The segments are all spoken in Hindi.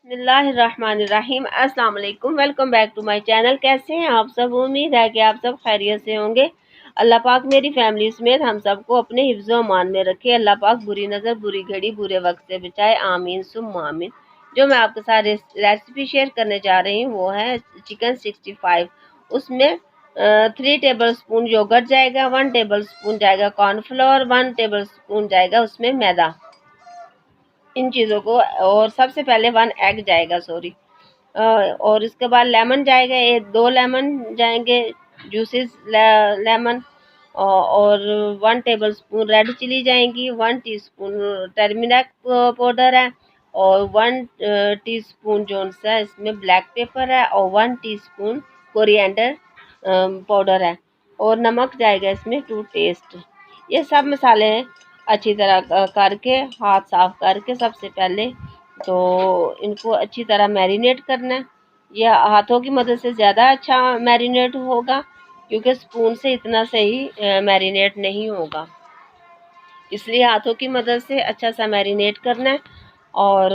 बिस्मिल्लाहिर्रहमानिर्रहीम। अस्सलाम वालेकुम। Welcome back to my channel. कैसे हैं आप सब? उम्मीद है कि आप सब खैरियत से होंगे। अल्लाह पाक मेरी फैमिली समेत हम सबको अपने हिफ्ज़ व अमान में रखे। अल्लाह पाक बुरी नज़र, बुरी घड़ी, बुरे वक्त से बचाए। आमीन सुम्मा आमीन। जो मैं आपके साथ रेसिपी शेयर करने जा रही हूँ वो है चिकन 65। उसमें 3 टेबल स्पून योगर्ट जाएगा, 1 टेबल स्पून जाएगा कॉर्नफ्लोर, 1 टेबल स्पून जाएगा उसमें मैदा। इन चीज़ों को, और सबसे पहले 1 एग जाएगा, सॉरी। और इसके बाद लेमन जाएगा, 2 लेमन जाएंगे, जूसेस लेमन। और 1 टेबल स्पून रेड चिली जाएंगी, 1 टीस्पून टर्मरिक पाउडर है, और 1 टीस्पून जो सा इसमें ब्लैक पेपर है, और 1 टीस्पून कोरिएंडर पाउडर है, और नमक जाएगा इसमें टू टेस्ट। ये सब मसाले अच्छी तरह करके, हाथ साफ करके सबसे पहले तो इनको अच्छी तरह मैरिनेट करना है। यह हाथों की मदद से ज़्यादा अच्छा मैरिनेट होगा, क्योंकि स्पून से इतना सही मैरिनेट नहीं होगा, इसलिए हाथों की मदद से अच्छा सा मैरिनेट करना है। और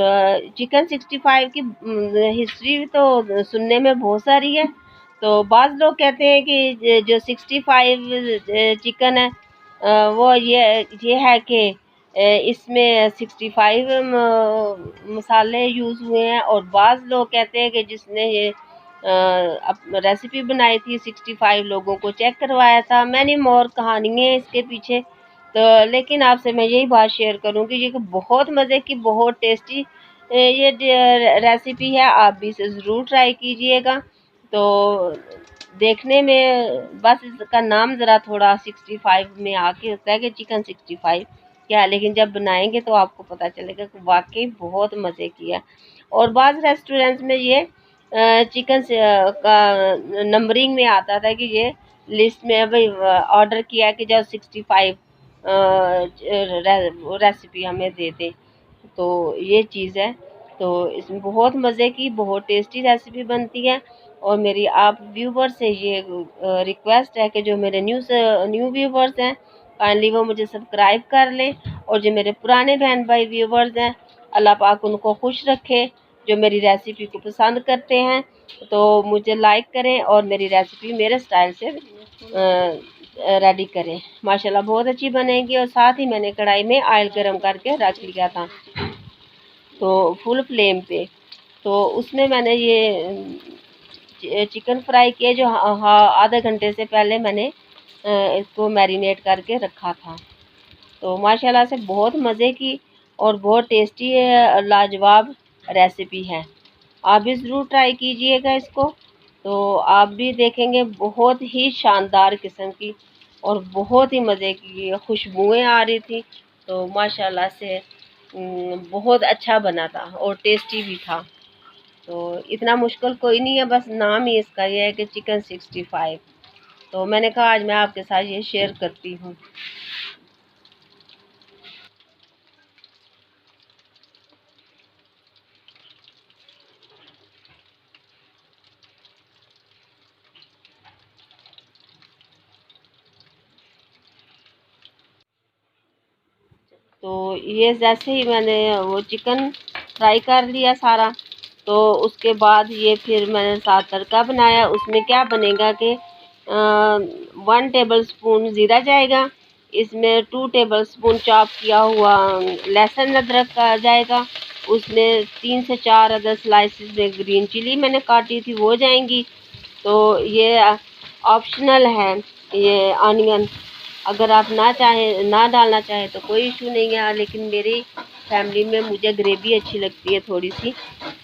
चिकन 65 की हिस्ट्री तो सुनने में बहुत सारी है। तो बाज़ लोग कहते हैं कि जो 65 चिकन है वो ये है कि इसमें 65 मसाले यूज़ हुए हैं। और बाज़ लोग कहते हैं कि जिसने ये रेसिपी बनाई थी 65 लोगों को चेक करवाया था। मैंने मोर कहानियाँ इसके पीछे। तो लेकिन आपसे मैं यही बात शेयर करूँगी, ये कि बहुत मज़े की, बहुत टेस्टी ये रेसिपी है। आप भी इसे ज़रूर ट्राई कीजिएगा। तो देखने में बस इसका नाम ज़रा थोड़ा 65 में आके होता है कि चिकन 65 क्या है, लेकिन जब बनाएंगे तो आपको पता चलेगा कि वाकई बहुत मज़े की है। और बाज़ रेस्टोरेंट्स में ये चिकन से का नंबरिंग में आता था कि ये लिस्ट में भाई ऑर्डर किया कि जब 65 रेसिपी हमें दे दें। तो ये चीज़ है। तो इसमें बहुत मज़े की, बहुत टेस्टी रेसिपी बनती है। और मेरी आप व्यूवर्स से ये रिक्वेस्ट है कि जो मेरे न्यू व्यूवर्स हैं काइंडली वो मुझे सब्सक्राइब कर लें। और जो मेरे पुराने बहन भाई व्यूवर्स हैं, अल्लाह पाक उनको खुश रखे। जो मेरी रेसिपी को पसंद करते हैं तो मुझे लाइक करें और मेरी रेसिपी मेरे स्टाइल से रेडी करें। माशाल्लाह बहुत अच्छी बनेगी। और साथ ही मैंने कढ़ाई में ऑयल गरम करके रख लिया था, तो फुल फ्लेम पे। तो उसमें मैंने ये चिकन फ्राई किया, जो आधे घंटे से पहले मैंने इसको मैरिनेट करके रखा था। तो माशाल्लाह से बहुत मज़े की और बहुत टेस्टी लाजवाब रेसिपी है। आप भी ज़रूर ट्राई कीजिएगा इसको। तो आप भी देखेंगे बहुत ही शानदार किस्म की और बहुत ही मज़े की खुशबुएं आ रही थी। तो माशाल्लाह से बहुत अच्छा बना था और टेस्टी भी था। तो इतना मुश्किल कोई नहीं है, बस नाम ही इसका ये है कि चिकन 65। तो मैंने कहा आज मैं आपके साथ ये शेयर करती हूँ। तो ये जैसे ही मैंने वो चिकन फ्राई कर लिया सारा, तो उसके बाद ये फिर मैंने साथ तड़का बनाया। उसमें क्या बनेगा कि 1 टेबल स्पून ज़ीरा जाएगा, इसमें 2 टेबल स्पून चॉप किया हुआ लहसुन अदरक का जाएगा, उसमें 3 से 4 अदर स्लाइसिस में ग्रीन चिली मैंने काटी थी वो जाएंगी। तो ये ऑप्शनल है, ये ऑनियन अगर आप ना चाहें, ना डालना चाहें तो कोई इशू नहीं है। लेकिन मेरी फैमिली में मुझे ग्रेवी अच्छी लगती है थोड़ी सी,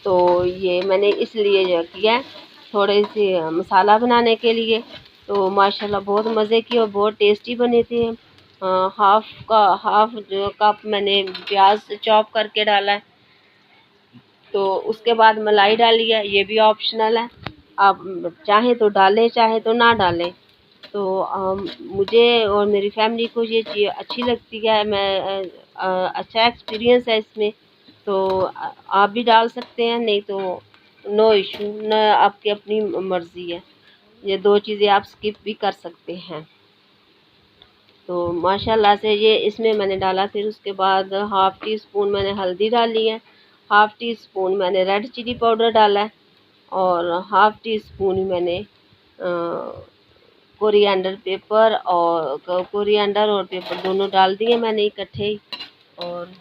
तो ये मैंने इसलिए जो किया है, थोड़े से मसाला बनाने के लिए। तो माशाल्लाह बहुत मज़े की और बहुत टेस्टी बने थे। हाफ जो कप मैंने प्याज चॉप करके डाला है। तो उसके बाद मलाई डाली है, ये भी ऑप्शनल है, आप चाहें तो डालें चाहे तो ना डालें। तो मुझे और मेरी फैमिली को ये चीज़ अच्छी लगती है। अच्छा एक्सपीरियंस है इसमें। तो आप भी डाल सकते हैं, नहीं तो नो इशू, न आपकी अपनी मर्ज़ी है। ये दो चीज़ें आप स्किप भी कर सकते हैं। तो माशाल्लाह से ये इसमें मैंने डाला। फिर उसके बाद हाफ़ टी स्पून मैंने हल्दी डाली है, हाफ़ टी स्पून मैंने रेड चिली पाउडर डाला है और हाफ़ टी स्पून मैंने कोरिएंडर पेपर और कोरिएंडर और पेपर दोनों डाल दिए मैंने इकट्ठे ही, और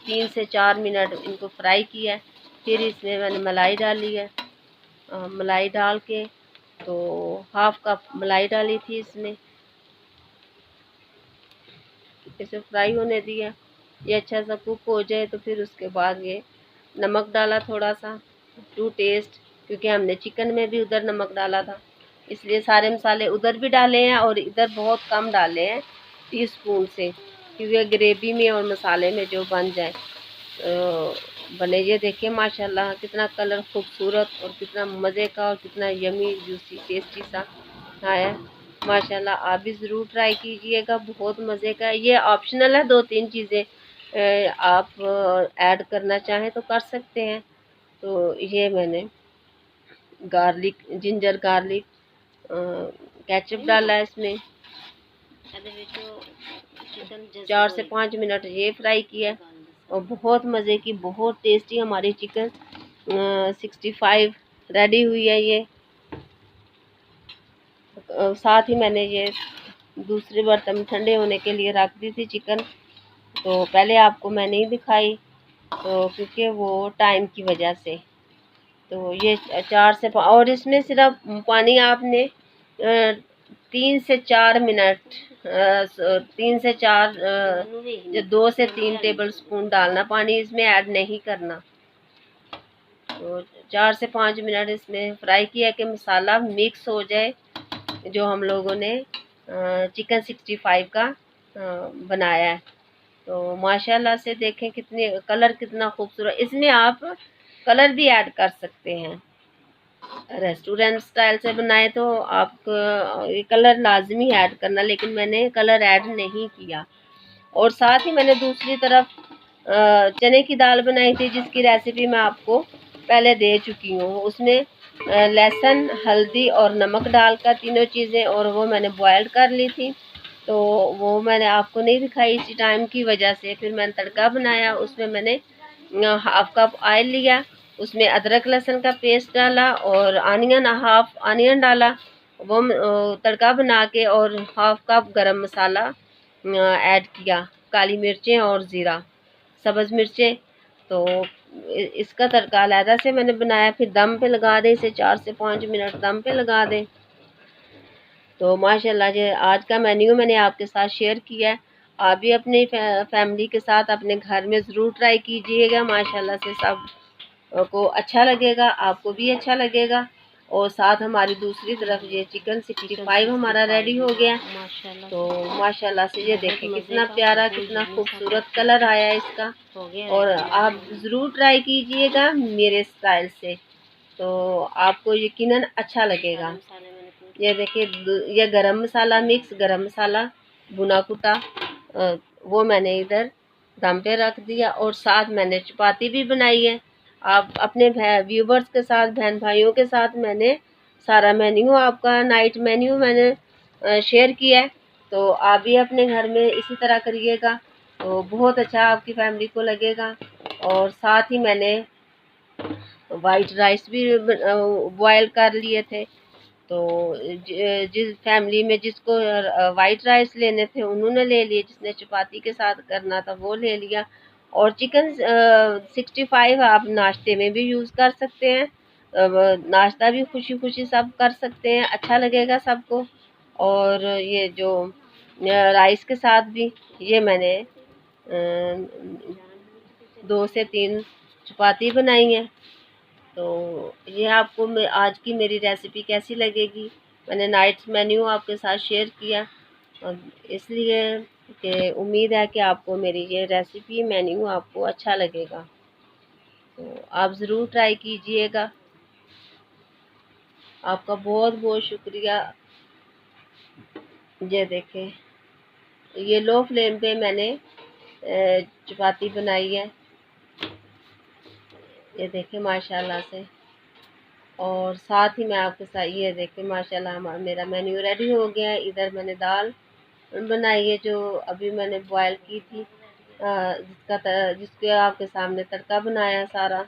3 से 4 मिनट इनको फ्राई किया है। फिर इसमें मैंने मलाई डाली है। मलाई डाल के तो हाफ़ कप मलाई डाली थी इसमें, इसे फ्राई होने दिया। ये अच्छा सा कुक हो जाए तो फिर उसके बाद ये नमक डाला थोड़ा सा टू टेस्ट, क्योंकि हमने चिकन में भी उधर नमक डाला था, इसलिए सारे मसाले उधर भी डाले हैं और इधर बहुत कम डाले हैं टीस्पून से, क्योंकि ग्रेवी में और मसाले में जो बन जाए बने। ये देखिए माशाल्लाह कितना कलर खूबसूरत और कितना मज़े का और कितना यमी जूसी टेस्टी सा आया। माशाल्लाह आप भी ज़रूर ट्राई कीजिएगा, बहुत मज़े का। ये ऑप्शनल है, 2-3 चीज़ें आप ऐड करना चाहें तो कर सकते हैं। तो ये मैंने गार्लिक, जिंजर गार्लिक केचप डाला है इसमें। 4 से 5 मिनट ये फ्राई किया और बहुत मज़े की, बहुत टेस्टी हमारी चिकन 65 रेडी हुई है। ये साथ ही मैंने ये दूसरे बर्तन में ठंडे होने के लिए रख दी थी चिकन, तो पहले आपको मैं नहीं दिखाई तो क्योंकि वो टाइम की वजह से। तो ये 4 से 5, और इसमें सिर्फ पानी आपने 3 से 4 मिनट 3 से 4 2 से 3 टेबल स्पून डालना पानी, इसमें ऐड नहीं करना। तो 4 से 5 मिनट इसमें फ्राई किया कि मसाला मिक्स हो जाए जो हम लोगों ने चिकन 65 का बनाया है। तो माशाल्लाह से देखें कितने कलर कितना खूबसूरत। इसमें आप कलर भी ऐड कर सकते हैं, रेस्टोरेंट स्टाइल से बनाए तो आप ये कलर लाजमी ऐड करना, लेकिन मैंने कलर ऐड नहीं किया। और साथ ही मैंने दूसरी तरफ चने की दाल बनाई थी जिसकी रेसिपी मैं आपको पहले दे चुकी हूँ। उसमें लहसुन, हल्दी और नमक डालकर तीनों चीज़ें, और वो मैंने बॉयल कर ली थी, तो वो मैंने आपको नहीं दिखाई इसी टाइम की वजह से। फिर मैंने तड़का बनाया, उसमें मैंने हाफ़ कप ऑयल लिया, उसमें अदरक लहसुन का पेस्ट डाला और हाफ़ ऑनियन डाला, वो तड़का बना के, और हाफ़ कप गरम मसाला ऐड किया, काली मिर्चें और ज़ीरा, सब्ज़ मिर्चें। तो इसका तड़का अलहदा से मैंने बनाया। फिर दम पे लगा दें इसे, 4 से 5 मिनट दम पे लगा दें। तो माशाल्लाह ये आज का मेन्यू मैंने आपके साथ शेयर किया है। आप भी अपनी फैमिली के साथ अपने घर में ज़रूर ट्राई कीजिएगा। माशाल्लाह से सब को अच्छा लगेगा, आपको भी अच्छा लगेगा। और साथ हमारी दूसरी तरफ ये चिकन 65 हमारा रेडी हो गया। माशाल्लाह, तो माशाल्लाह से ये देखें कितना प्यारा, कितना खूबसूरत कलर आया है इसका। और आप ज़रूर ट्राई कीजिएगा मेरे स्टाइल से, तो आपको यकीनन अच्छा लगेगा। ये देखिए ये गरम मसाला, मिक्स गरम मसाला भुना कुटा, वो मैंने इधर दम पे रख दिया, और साथ मैंने चपाती भी बनाई है। आप अपने व्यूवर्स के साथ, बहन भाइयों के साथ मैंने सारा मेन्यू, आपका नाइट मेन्यू मैंने शेयर किया है। तो आप भी अपने घर में इसी तरह करिएगा तो बहुत अच्छा आपकी फैमिली को लगेगा। और साथ ही मैंने वाइट राइस भी बॉयल कर लिए थे। तो जिस फैमिली में जिसको वाइट राइस लेने थे उन्होंने ले लिए, जिसने चपाती के साथ करना था वो ले लिया। और चिकन 65 आप नाश्ते में भी यूज़ कर सकते हैं, नाश्ता भी खुशी खुशी सब कर सकते हैं, अच्छा लगेगा सबको। और ये जो राइस के साथ भी ये मैंने 2 से 3 चपाती बनाई है। तो ये आपको आज की मेरी रेसिपी कैसी लगेगी, मैंने नाइट मेन्यू आपके साथ शेयर किया, और इसलिए कि उम्मीद है कि आपको मेरी ये रेसिपी मेन्यू आपको अच्छा लगेगा। तो आप ज़रूर ट्राई कीजिएगा। आपका बहुत बहुत शुक्रिया। ये देखें ये लो फ्लेम पे मैंने चपाती बनाई है, ये देखें माशाल्लाह से। और साथ ही मैं आपके साथ ये देखें माशाल्लाह मेरा मेन्यू रेडी हो गया है। इधर मैंने दाल बनाई है जो अभी मैंने बॉयल की थी, जिसके आपके सामने तड़का बनाया, सारा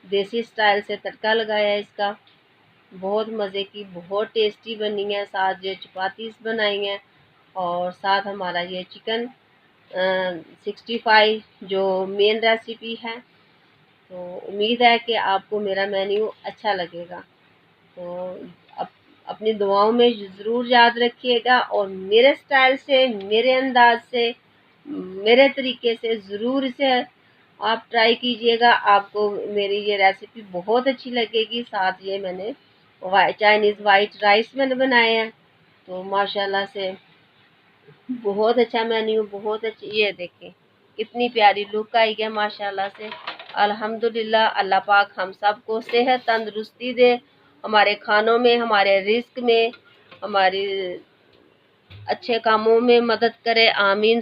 देसी स्टाइल से तड़का लगाया इसका। बहुत मज़े की, बहुत टेस्टी बनी है। साथ जो चपातीस बनाई हैं और साथ हमारा ये चिकन 65 जो मेन रेसिपी है। तो उम्मीद है कि आपको मेरा मेन्यू अच्छा लगेगा। तो अप, अपनी दुआओं में ज़रूर याद रखिएगा और मेरे स्टाइल से, मेरे अंदाज से, मेरे तरीके से ज़रूर इसे आप ट्राई कीजिएगा। आपको मेरी ये रेसिपी बहुत अच्छी लगेगी। साथ ये मैंने चाइनीज़ वाइट राइस मैंने बनाए हैं। तो माशाल्लाह से बहुत अच्छा मेन्यू, बहुत अच्छी। ये देखें कितनी प्यारी लुक आई है माशाल्लाह से। अल्हम्दुलिल्लाह, अल्लाह पाक हम सबको सेहत तंदुरुस्ती दे, हमारे खानों में, हमारे रिस्क में, हमारी अच्छे कामों में मदद करे। आमीन।